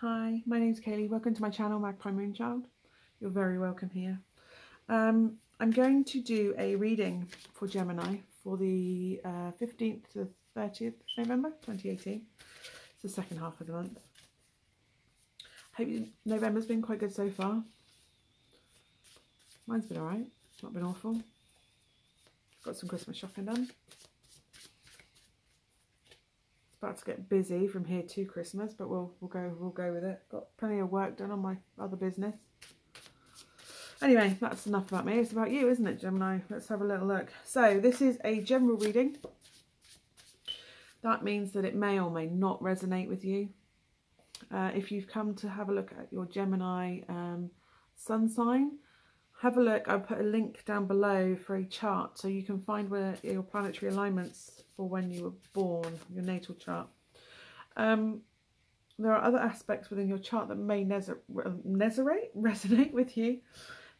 Hi, my name's Kayleigh. Welcome to my channel, Magpie Moonchild. You're very welcome here. I'm going to do a reading for Gemini for the 15th to 30th November 2018. It's the second half of the month. Hope November's been quite good so far. Mine's been alright. It's not been awful. Got some Christmas shopping done. About to get busy from here to Christmas, but we'll go with it. Got plenty of work done on my other business. Anyway, that's enough about me. It's about you, isn't it, Gemini? Let's have a little look. So this is a general reading. That means that it may or may not resonate with you. If you've come to have a look at your Gemini sun sign, have a look. I'll put a link down below for a chart so you can find where your planetary alignments for when you were born, your natal chart. There are other aspects within your chart that may resonate with you.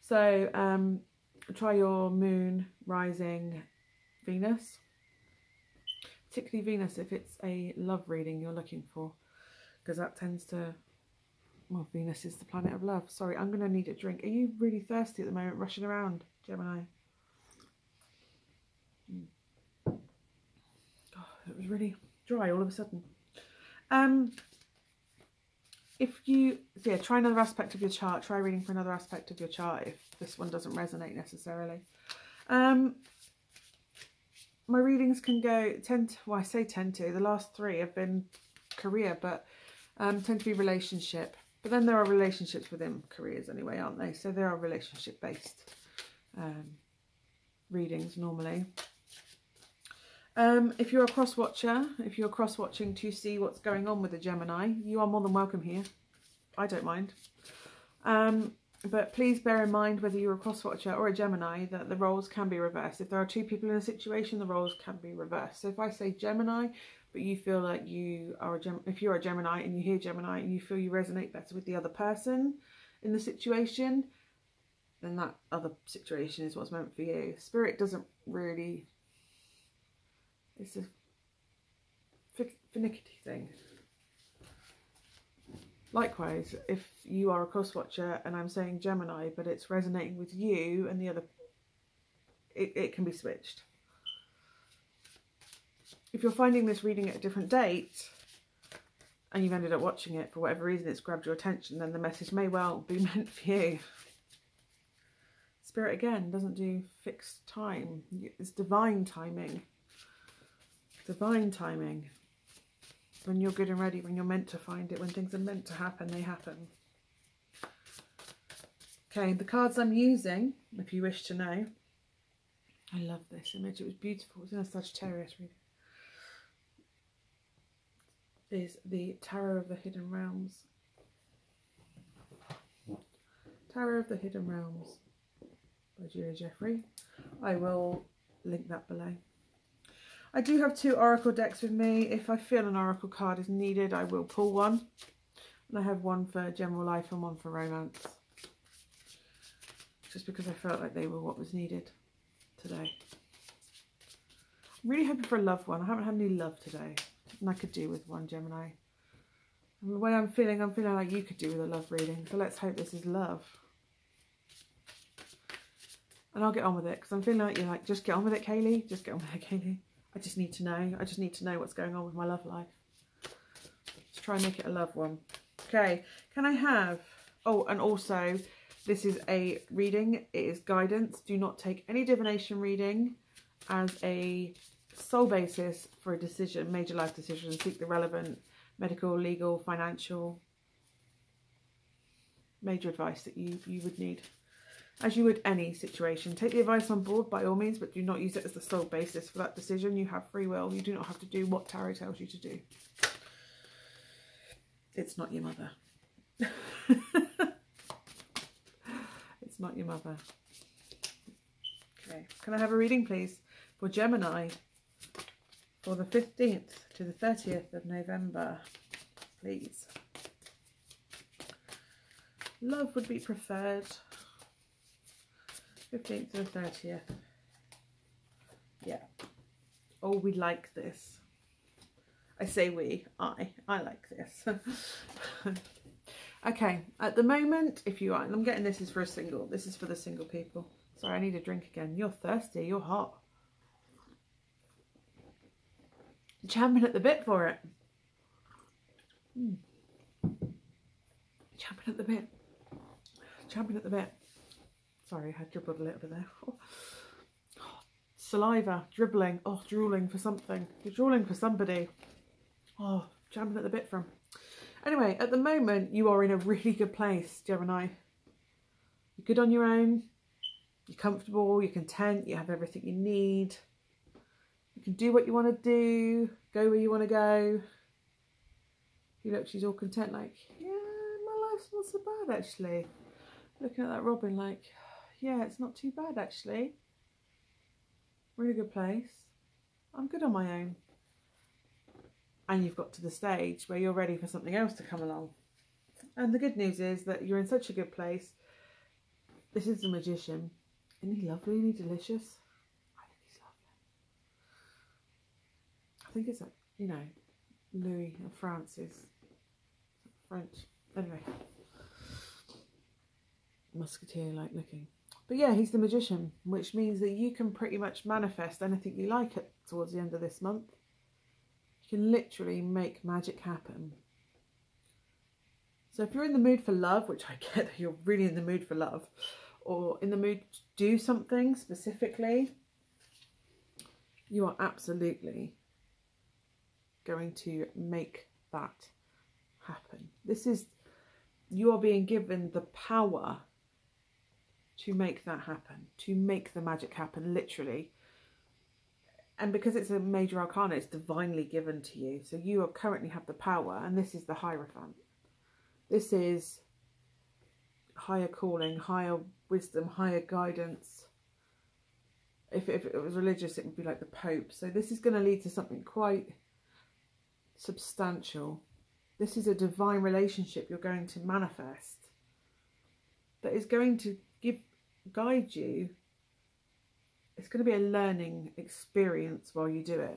So try your moon, rising, Venus. Particularly Venus if it's a love reading you're looking for, because that tends to... Well, Venus is the planet of love. Sorry, I'm going to need a drink. Are you really thirsty at the moment, rushing around, Gemini? God, it was really dry all of a sudden. Try another aspect of your chart. Try reading for another aspect of your chart if this one doesn't resonate necessarily. My readings can go, I say tend to, the last three have been career, but tend to be relationship. But then there are relationships within careers anyway, aren't they? So there are relationship-based readings normally. If you're a cross-watcher, if you're cross-watching to see what's going on with the Gemini, you are more than welcome here. I don't mind. But please bear in mind, whether you're a cross-watcher or a Gemini, that the roles can be reversed. If there are two people in a situation, the roles can be reversed. So if I say Gemini, but you feel like you are if you're a Gemini and you hear Gemini and you feel you resonate better with the other person in the situation, then that other situation is what's meant for you. Spirit doesn't really... It's a finicky thing. Likewise, if you are a cross-watcher and I'm saying Gemini, but it's resonating with you and the other, it can be switched. If you're finding this reading at a different date and you've ended up watching it for whatever reason, it's grabbed your attention, then the message may well be meant for you. Spirit, again, doesn't do fixed time. It's divine timing. Divine timing. When you're good and ready, when you're meant to find it, when things are meant to happen, they happen. Okay, the cards I'm using, if you wish to know. I love this image. It was beautiful. It was in a Sagittarius reading. Is the Tarot of the Hidden Realms. Tarot of the Hidden Realms by Julia Jeffrey. I will link that below. I do have two oracle decks with me. If I feel an oracle card is needed, I will pull one. And I have one for general life and one for romance. Just because I felt like they were what was needed today. I'm really hoping for a love one. I haven't had any love today. And I could do with one, Gemini. And the way I'm feeling like you could do with a love reading. So let's hope this is love. And I'll get on with it, because I'm feeling like you're like, just get on with it, Kayleigh. Just get on with it, Kayleigh. I just need to know. I just need to know what's going on with my love life. Let's try and make it a love one. Okay. Can I have... Oh, and also, this is a reading. It is guidance. Do not take any divination reading as a sole basis for a decision, major life decision. Seek the relevant medical, legal, financial, major advice that you would need. As you would any situation. Take the advice on board by all means, but do not use it as the sole basis for that decision. You have free will. You do not have to do what tarot tells you to do. It's not your mother. It's not your mother. Okay. Can I have a reading, please, for Gemini for the 15th to the 30th of November, please? Love would be preferred. 15th to the 30th. Yeah. Oh, we like this. I say we. I like this. Okay, at the moment, if you are, and I'm getting this is for a single. This is for the single people. Sorry, I need a drink again. You're thirsty. You're hot. Champing at the bit for it. Champing at the bit. Champing at the bit. Sorry, I dribbled a little bit there. Oh. Saliva, dribbling, oh, drooling for something. You're drooling for somebody. Oh, champing at the bit from. Anyway, at the moment, you are in a really good place, Gemini. You're good on your own. You're comfortable, you're content, you have everything you need. You can do what you want to do, go where you want to go. You look, she's all content, like, yeah, my life's not so bad, actually. Looking at that robin, like, yeah, it's not too bad, actually. Really good place. I'm good on my own. And you've got to the stage where you're ready for something else to come along. And the good news is that you're in such a good place. This is the Magician. Isn't he lovely? Isn't he delicious? I think he's lovely. I think it's, you know, Louis of France is French. Anyway. Musketeer-like looking. But yeah, he's the Magician, which means that you can pretty much manifest anything you like towards the end of this month. You can literally make magic happen. So if you're in the mood for love, which I get that you're really in the mood for love, or in the mood to do something specifically, you are absolutely going to make that happen. This is, you are being given the power to make that happen, to make the magic happen, literally. And because it's a major arcana, it's divinely given to you. So you currently have the power, and this is the Hierophant. This is higher calling, higher wisdom, higher guidance. If it was religious, it would be like the Pope. So this is going to lead to something quite substantial. This is a divine relationship you're going to manifest that is going to guide you. It's going to be a learning experience while you do it.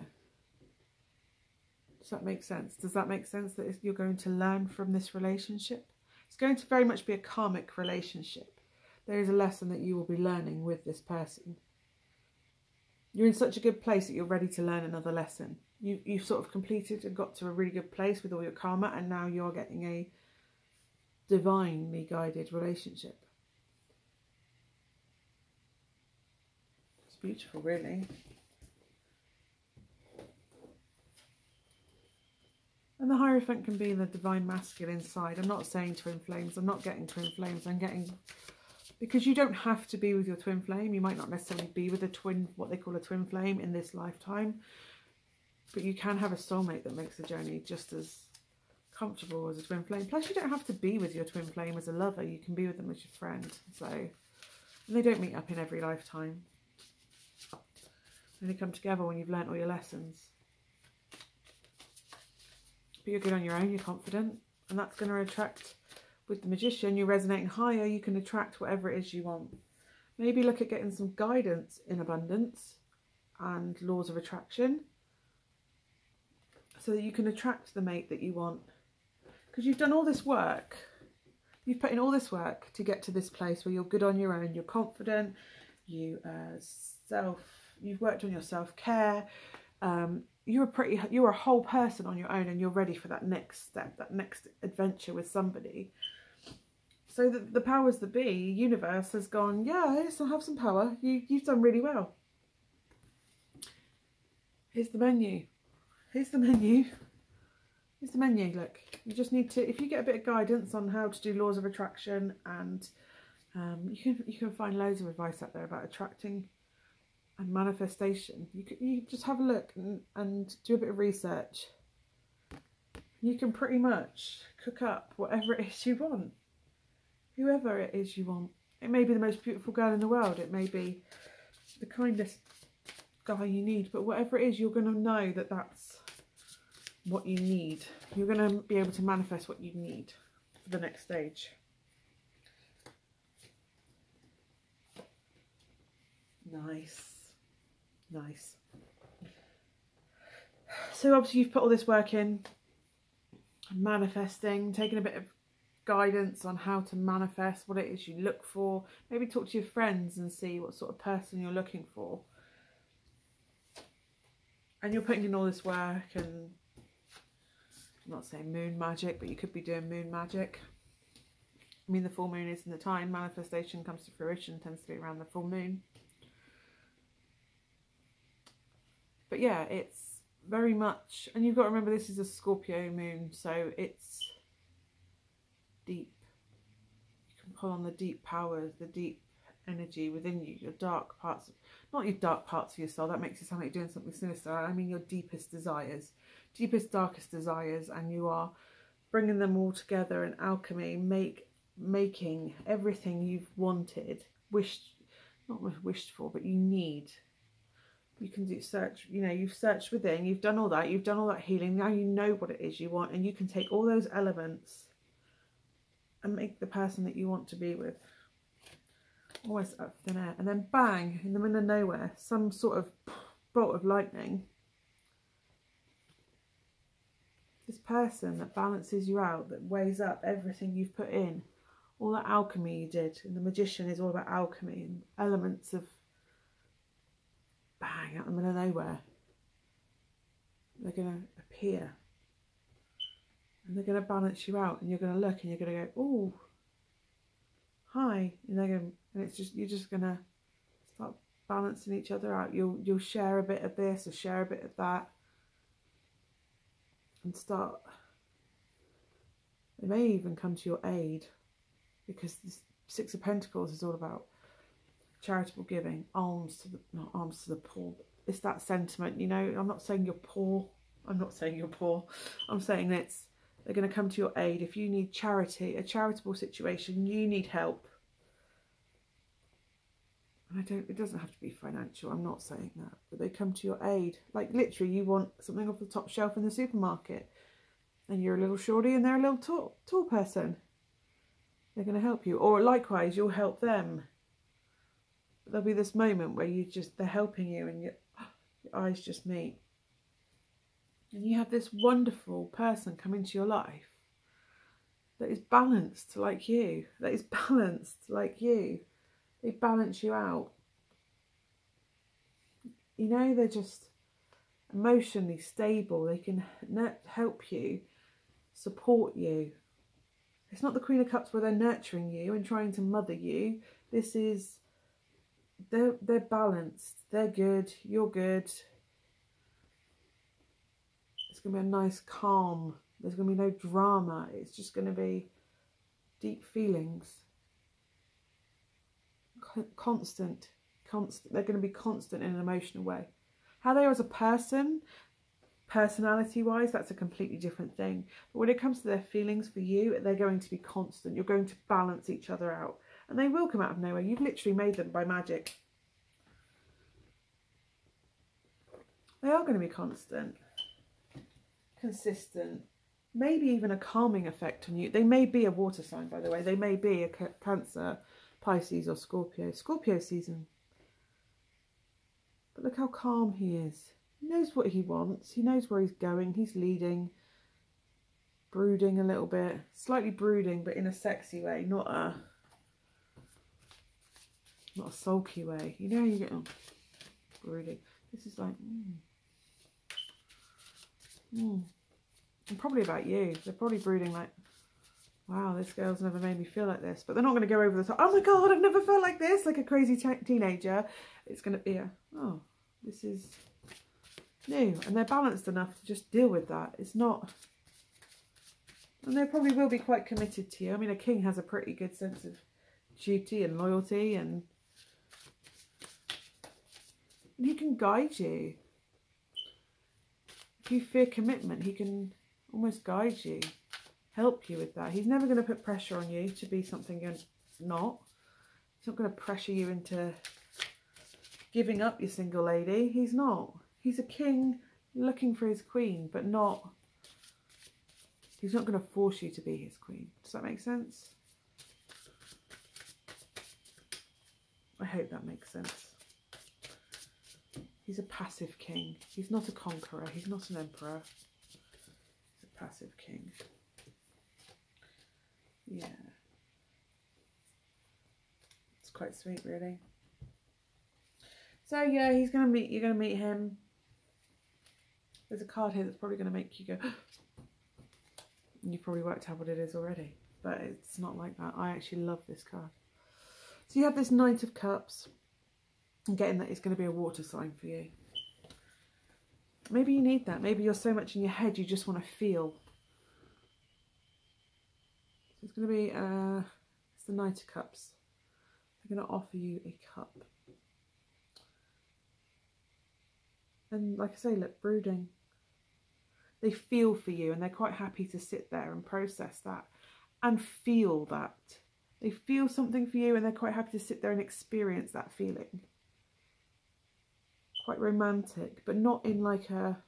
Does that make sense? Does that make sense that you're going to learn from this relationship? It's going to very much be a karmic relationship. There is a lesson that you will be learning with this person. You're in such a good place that you're ready to learn another lesson. You've sort of completed and got to a really good place with all your karma, and now you're getting a divinely guided relationship. It's beautiful, really. And the Hierophant can be in the divine masculine side. I'm not saying twin flames. I'm not getting twin flames. I'm getting... Because you don't have to be with your twin flame. You might not necessarily be with a twin, what they call a twin flame in this lifetime. But you can have a soulmate that makes the journey just as comfortable as a twin flame. Plus, you don't have to be with your twin flame as a lover. You can be with them as your friend. So, and they don't meet up in every lifetime. And they come together when you've learnt all your lessons. But you're good on your own, you're confident. And that's going to attract, with the Magician, you're resonating higher, you can attract whatever it is you want. Maybe look at getting some guidance in abundance and laws of attraction, so that you can attract the mate that you want. Because you've done all this work. You've put in all this work to get to this place where you're good on your own, you're confident, you've worked on your self-care, you're a whole person on your own, and you're ready for that next step, that next adventure with somebody. So the powers that be, universe, has gone, yeah, yes, I have some power. You've done really well. Here's the menu. Here's the menu. Here's the menu. Look, you just need to, if you get a bit of guidance on how to do laws of attraction, and you can find loads of advice out there about attracting and manifestation. You just have a look and do a bit of research. You can pretty much cook up whatever it is you want. Whoever it is you want. It may be the most beautiful girl in the world. It may be the kindest guy you need. But whatever it is, you're going to know that that's what you need. You're going to be able to manifest what you need for the next stage. Nice. Nice. So obviously you've put all this work in, manifesting, taking a bit of guidance on how to manifest, what it is you look for. Maybe talk to your friends and see what sort of person you're looking for. And you're putting in all this work, and I'm not saying moon magic, but you could be doing moon magic. I mean, the full moon isn't the time. Manifestation comes to fruition, tends to be around the full moon. But yeah, it's very much, and you've got to remember this is a Scorpio moon, so it's deep. You can pull on the deep powers, the deep energy within you, your dark parts, not your dark parts of your soul, that makes it sound like you're doing something sinister. I mean your deepest desires, deepest, darkest desires, and you are bringing them all together in alchemy, making everything you've wanted, not wished for, but you need. You can do search, you know, you've searched within, you've done all that healing, now you know what it is you want, and you can take all those elements and make the person that you want to be with. Almost out of thin air, and then bang, in the middle of nowhere, some sort of bolt of lightning. This person that balances you out, that weighs up everything you've put in, all that alchemy you did, and the magician is all about alchemy and elements of bang, out in the middle of nowhere. They're going to appear. And they're going to balance you out. And you're going to look and you're going to go, ooh, hi. And they're going to, and it's just, you're just going to start balancing each other out. You'll share a bit of this or share a bit of that. And start, they may even come to your aid. Because the Six of Pentacles is all about charitable giving, alms to the, not alms to the poor. It's that sentiment, you know. I'm not saying you're poor. I'm not saying you're poor. I'm saying that they're going to come to your aid. If you need charity, a charitable situation, you need help. And it doesn't have to be financial. I'm not saying that. But they come to your aid. Like literally, you want something off the top shelf in the supermarket. And you're a little shorty and they're a little tall person. They're going to help you. Or likewise, you'll help them. There'll be this moment where they're helping you and your eyes just meet. And you have this wonderful person come into your life that is balanced like you. That is balanced like you. They balance you out. You know, they're just emotionally stable. They can help you, support you. It's not the Queen of Cups where they're nurturing you and trying to mother you. This is... They're balanced, they're good, you're good. It's going to be a nice calm. There's going to be no drama. It's just going to be deep feelings. Constant. They're going to be constant in an emotional way. How they are as a person, personality-wise, that's a completely different thing. But when it comes to their feelings for you, they're going to be constant. You're going to balance each other out. And they will come out of nowhere. You've literally made them by magic. They are going to be constant, consistent, maybe even a calming effect on you. They may be a water sign, by the way. They may be a Cancer, Pisces or Scorpio. Scorpio season. But look how calm he is. He knows what he wants. He knows where he's going. He's leading. Brooding a little bit. Slightly brooding, but in a sexy way. Not a sulky way. You know, you get brooding. This is like, and probably about you. They're probably brooding like, wow, this girl's never made me feel like this. But they're not going to go over the top. Oh my God, I've never felt like this. Like a crazy teenager. It's going to be oh, this is new. And they're balanced enough to just deal with that. It's not, and they probably will be quite committed to you. I mean, a king has a pretty good sense of duty and loyalty, and he can guide you. If you fear commitment, he can almost guide you, help you with that. He's never going to put pressure on you to be something you're not. He's not going to pressure you into giving up your single lady. He's not. He's a king looking for his queen, but not... He's not going to force you to be his queen. Does that make sense? I hope that makes sense. He's a passive king. He's not a conqueror. He's not an emperor. He's a passive king. Yeah. It's quite sweet, really. So yeah, you're gonna meet him. There's a card here that's probably gonna make you go and you've probably worked out what it is already. But it's not like that. I actually love this card. So you have this Knight of Cups. I'm getting that it's going to be a water sign for you. Maybe you need that. Maybe you're so much in your head you just want to feel. So it's going to be it's the Knight of Cups. They're going to offer you a cup. And like I say, look, brooding. They feel for you and they're quite happy to sit there and process that and feel that. They feel something for you and they're quite happy to sit there and experience that feeling. Quite romantic, but not in like a...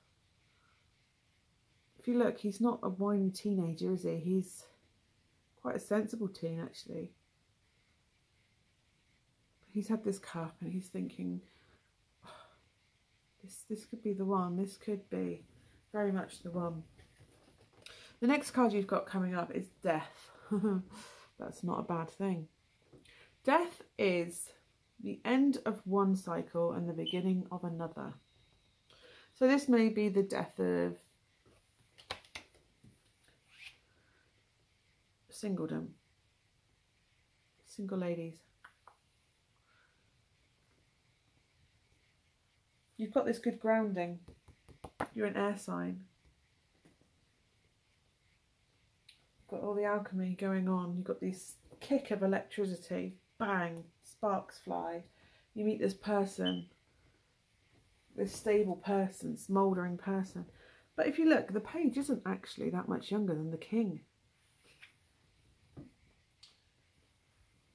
If you look, he's not a whiny teenager, is he? He's quite a sensible teen, actually. He's had this cup and he's thinking, oh, this could be the one. This could be very much the one. The next card you've got coming up is Death. That's not a bad thing. Death is the end of one cycle and the beginning of another. So this may be the death of singledom. Single ladies. You've got this good grounding. You're an air sign. Got all the alchemy going on. You've got this kick of electricity. Bang. Sparks fly. You meet this person. This stable person. Smouldering person. But if you look, the page isn't actually that much younger than the king.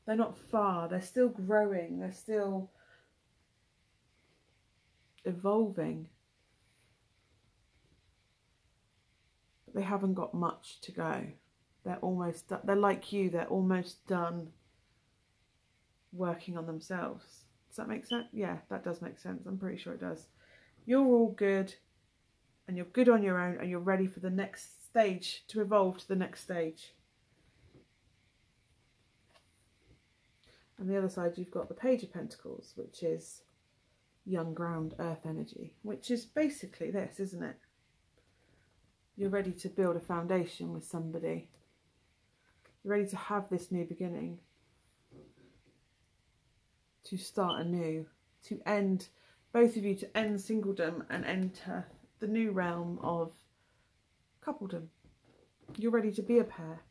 They're not far. They're still growing. They're still evolving. But they haven't got much to go. They're almost done. They're like you. They're almost done working on themselves. Does that make sense? Yeah, that does make sense. I'm pretty sure it does. You're all good and you're good on your own and you're ready for the next stage, to evolve to the next stage. And the other side, you've got the Page of Pentacles, which is young ground earth energy, which is basically this, isn't it? You're ready to build a foundation with somebody. You're ready to have this new beginning. To start anew. To end, both of you to end singledom and enter the new realm of coupledom. You're ready to be a pair.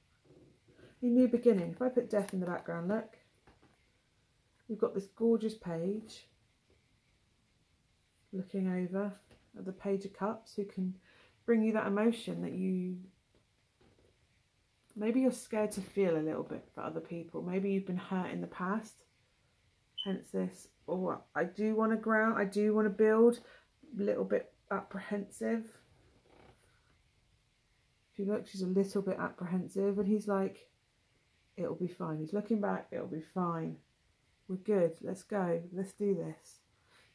A new beginning. If I put Death in the background, look. We've got this gorgeous page. Looking over at the Page of Cups, who can bring you that emotion that you... Maybe you're scared to feel a little bit for other people. Maybe you've been hurt in the past. Hence this, oh, I do want to ground, I do want to build. A little bit apprehensive. If you look, she's a little bit apprehensive. And he's like, it'll be fine. He's looking back, it'll be fine. We're good, let's go, let's do this.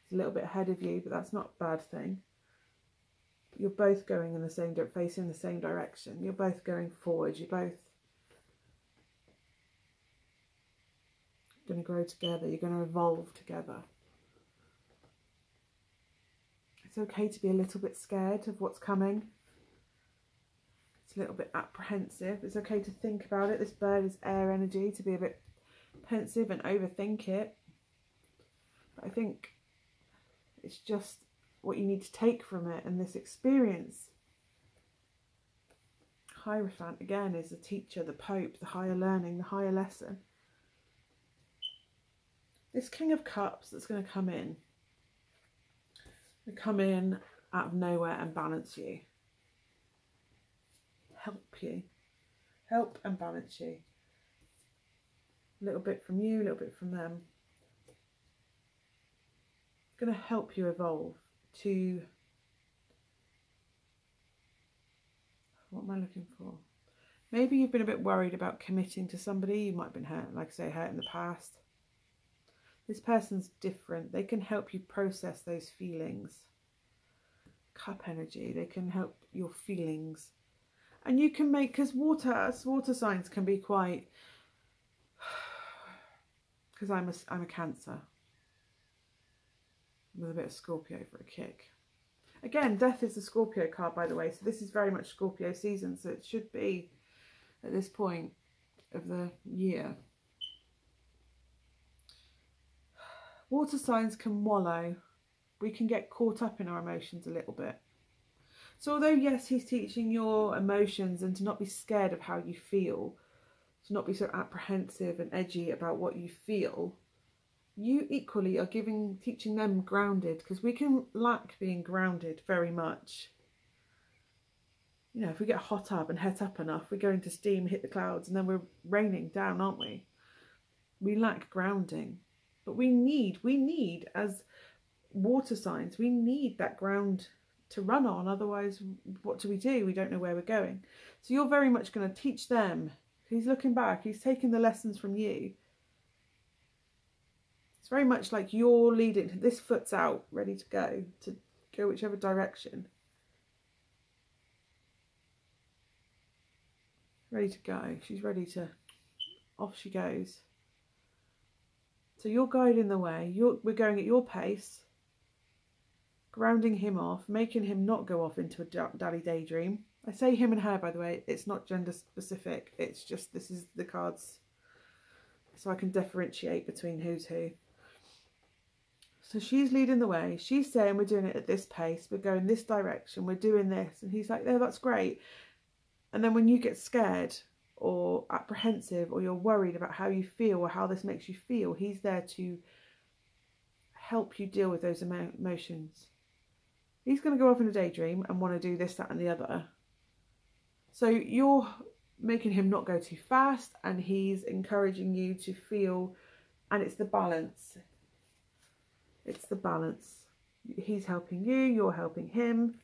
He's a little bit ahead of you, but that's not a bad thing. You're both going in the same direction, facing the same direction. You're both going forward. You're both going to grow together. You're going to evolve together. It's okay to be a little bit scared of what's coming. It's a little bit apprehensive. It's okay to think about it. This bird is air energy, to be a bit pensive and overthink it. But I think it's just what you need to take from it and this experience. Hierophant again is the teacher, the Pope, the higher learning, the higher lesson. This King of Cups that's going to come in out of nowhere and balance you. Help you. Help and balance you. A little bit from you, a little bit from them. Going to help you evolve to... What am I looking for? Maybe you've been a bit worried about committing to somebody. You might have been hurt, like I say, hurt in the past. This person's different. They can help you process those feelings. Cup energy. They can help your feelings. And you can make, because water signs can be quite, because I'm a Cancer with a bit of Scorpio for a kick. Again, Death is the Scorpio card, by the way, so this is very much Scorpio season, so it should be at this point of the year. Water signs can wallow. We can get caught up in our emotions a little bit. So although, yes, he's teaching your emotions and to not be scared of how you feel, to not be so apprehensive and edgy about what you feel, you equally are teaching them grounded, because we can lack being grounded very much. You know, if we get hot up and het up enough, we go into steam, hit the clouds, and then we're raining down, aren't we? We lack grounding. But we need, as water signs, we need that ground to run on. Otherwise, what do? We don't know where we're going. So you're very much going to teach them. He's looking back. He's taking the lessons from you. It's very much like you're leading. This foot's out, ready to go whichever direction. Ready to go. She's ready to, off she goes. So you're guiding the way. We're going at your pace, grounding him off, making him not go off into a dally daydream. I say him and her, by the way. It's not gender specific. It's just, this is the cards, so I can differentiate between who's who. So she's leading the way. She's saying we're doing it at this pace. We're going this direction. We're doing this. And he's like, oh, that's great. And then when you get scared or apprehensive or you're worried about how you feel or how this makes you feel, he's there to help you deal with those emotions. He's going to go off in a daydream and want to do this, that and the other. So you're making him not go too fast, and he's encouraging you to feel, and it's the balance. It's the balance. He's helping you, you're helping him.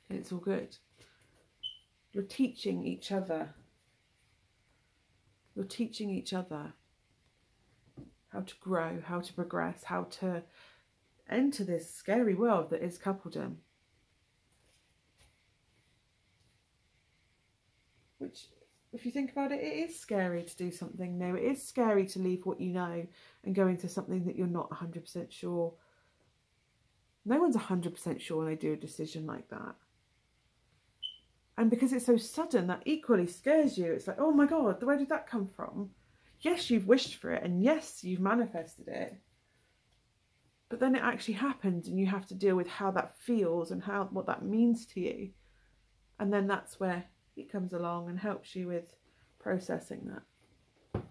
And it's all good. You're teaching each other. You're teaching each other how to grow, how to progress, how to enter this scary world that is coupledom. Which, if you think about it, it is scary to do something new. It is scary to leave what you know and go into something that you're not 100% sure. No one's 100% sure when they do a decision like that. And because it's so sudden, that equally scares you. It's like, oh my God, where did that come from? Yes, you've wished for it, and yes, you've manifested it. But then it actually happens, and you have to deal with how that feels and what that means to you. And then that's where he comes along and helps you with processing that.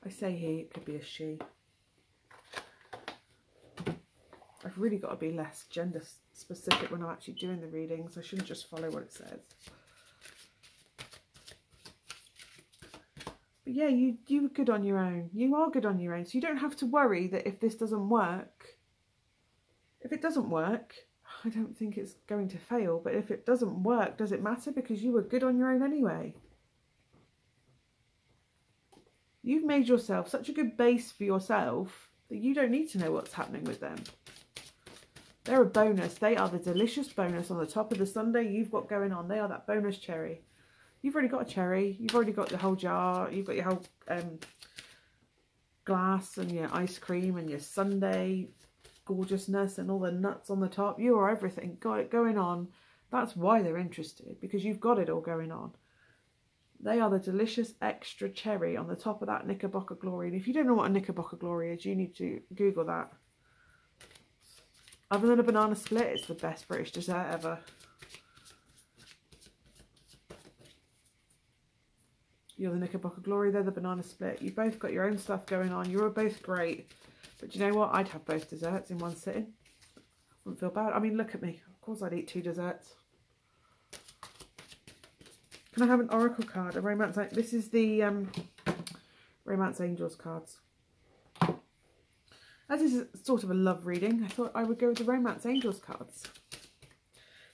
I say he, it could be a she. I've really got to be less gender specific when I'm actually doing the readings. I shouldn't just follow what it says. But yeah, you're good on your own. You are good on your own. So you don't have to worry that if this doesn't work, if it doesn't work, I don't think it's going to fail. But if it doesn't work, does it matter? Because you were good on your own anyway. You've made yourself such a good base for yourself that you don't need to know what's happening with them. They're a bonus. They are the delicious bonus on the top of the sundae you've got going on. They are that bonus cherry. You've already got a cherry. You've already got the whole jar. You've got your whole glass and your ice cream and your sundae gorgeousness and all the nuts on the top. You are everything got it going on. That's why they're interested, because you've got it all going on. They are the delicious extra cherry on the top of that Knickerbocker Glory. And if you don't know what a Knickerbocker Glory is, you need to Google that. Other than a banana split, it's the best British dessert ever. You're the Knickerbocker Glory, they're the banana split. You've both got your own stuff going on. You're both great. But you know what? I'd have both desserts in one sitting. Wouldn't feel bad. I mean, look at me. Of course I'd eat 2 desserts. Can I have an oracle card? A romance. This is the Romance Angels cards. As this is sort of a love reading, I thought I would go with the Romance Angels cards.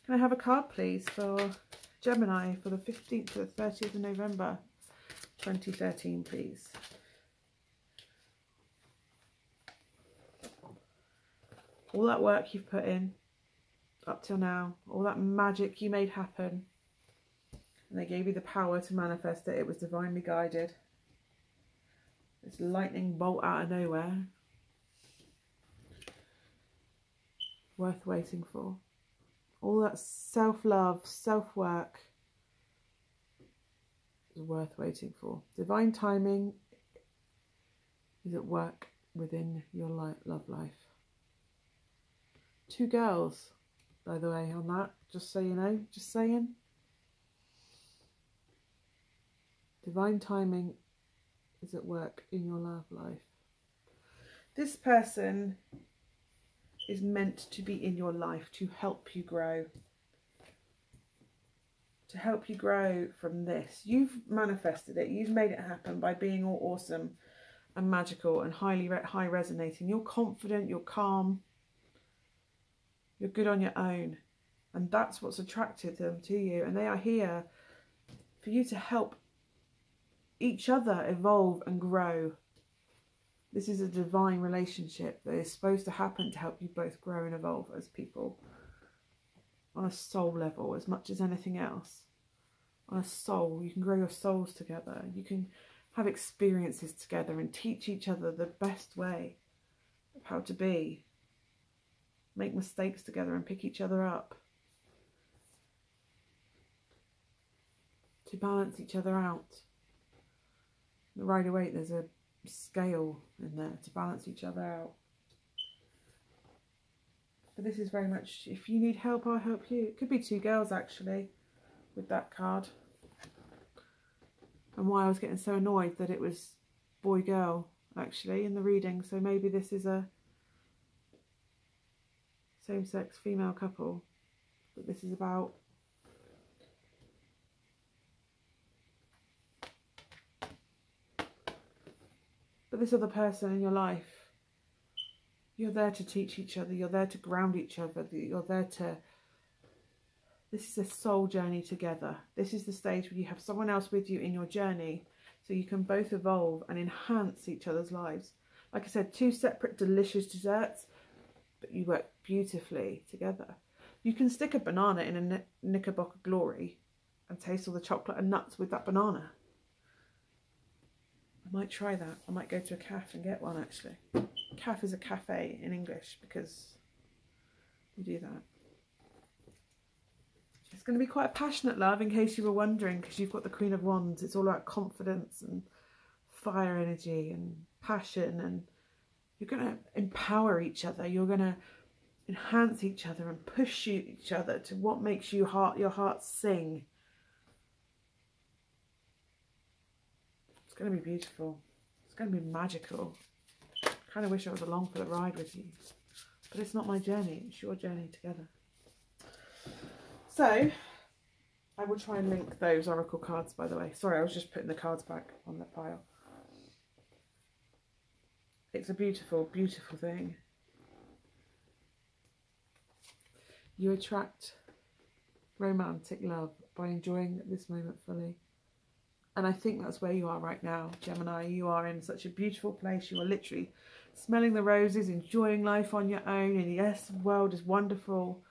Can I have a card, please, for Gemini for the 15th to the 30th of November 2013, please? All that work you've put in, up till now, all that magic you made happen, and they gave you the power to manifest it. It was divinely guided. This lightning bolt out of nowhere. Worth waiting for. All that self-love, self-work is worth waiting for. Divine timing is at work within your love life. 2 girls, by the way, on that, just so you know, just saying. Divine timing is at work in your love life. This person is meant to be in your life to help you grow. To help you grow from this. You've manifested it. You've made it happen by being all awesome and magical and high resonating. You're confident, you're calm, you're good on your own. And that's what's attracted them to you. And they are here for you to help each other evolve and grow. This is a divine relationship that is supposed to happen to help you both grow and evolve as people. On a soul level, as much as anything else. On a soul, you can grow your souls together. You can have experiences together and teach each other the best way of how to be. Make mistakes together and pick each other up. To balance each other out. Right away, there's a scale in there to balance each other out. But this is very much, if you need help, I'll help you. It could be 2 girls actually with that card. And why I was getting so annoyed that it was boy girl actually in the reading. So maybe this is a same-sex female couple that this is about. But this other person in your life, you're there to teach each other, you're there to ground each other, you're there to... This is a soul journey together. This is the stage where you have someone else with you in your journey so you can both evolve and enhance each other's lives. Like I said, 2 separate delicious desserts, but you work beautifully together. You can stick a banana in a Knickerbocker Glory and taste all the chocolate and nuts with that banana. I might try that. I might go to a cafe and get one actually. Cafe is a cafe in English because we do that. It's going to be quite a passionate love in case you were wondering, because you've got the Queen of Wands. It's all about confidence and fire energy and passion, and you're going to empower each other. You're going to enhance each other and push each other to what makes your heart sing. It's going to be beautiful. It's going to be magical. I kind of wish I was along for the ride with you. But it's not my journey. It's your journey together. So, I will try and link those oracle cards, by the way. Sorry, I was just putting the cards back on the pile. It's a beautiful, beautiful thing. You attract romantic love by enjoying this moment fully. And I think that's where you are right now, Gemini. You are in such a beautiful place. You are literally smelling the roses, enjoying life on your own. And yes, the world is wonderful.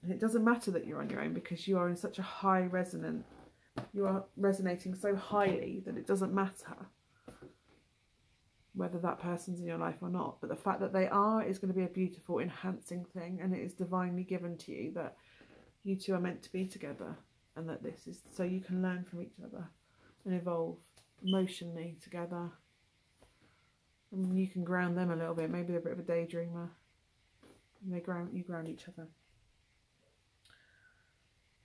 And it doesn't matter that you're on your own because you are in such a high resonance. You are resonating so highly that it doesn't matter whether that person's in your life or not. But the fact that they are is going to be a beautiful enhancing thing, and it is divinely given to you that you two are meant to be together, and that this is so you can learn from each other and evolve emotionally together. And you can ground them a little bit. Maybe they're a bit of a daydreamer. And you ground each other.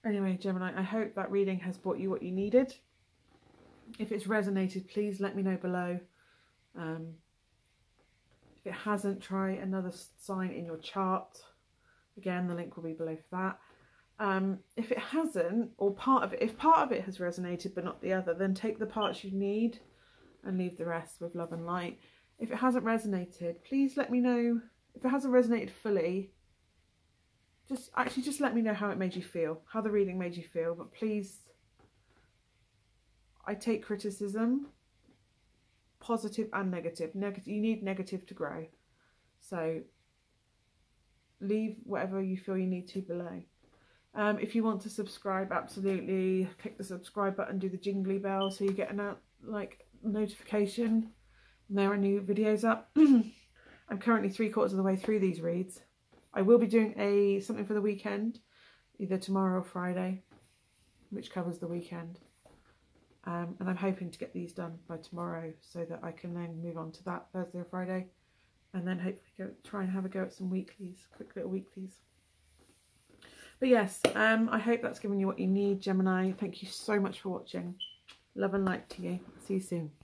Anyway, Gemini, I hope that reading has brought you what you needed. If it's resonated, please let me know below. If it hasn't, try another sign in your chart. Again, the link will be below for that. If it hasn't, or if part of it has resonated but not the other, then take the parts you need and leave the rest with love and light. If it hasn't resonated, please let me know. If it hasn't resonated fully, just let me know how it made you feel, how the reading made you feel. But please, I take criticism, positive and negative. You need negative to grow. So leave whatever you feel you need to below. If you want to subscribe, absolutely click the subscribe button, do the jingly bell so you get a notification when there are new videos up. I'm currently 3/4 of the way through these reads. I will be doing something for the weekend, either tomorrow or Friday, which covers the weekend. And I'm hoping to get these done by tomorrow so that I can then move on to that Thursday or Friday, and then hopefully try and have a go at some weeklies, quick little weeklies. But yes, I hope that's given you what you need, Gemini. Thank you so much for watching. Love and light to you. See you soon.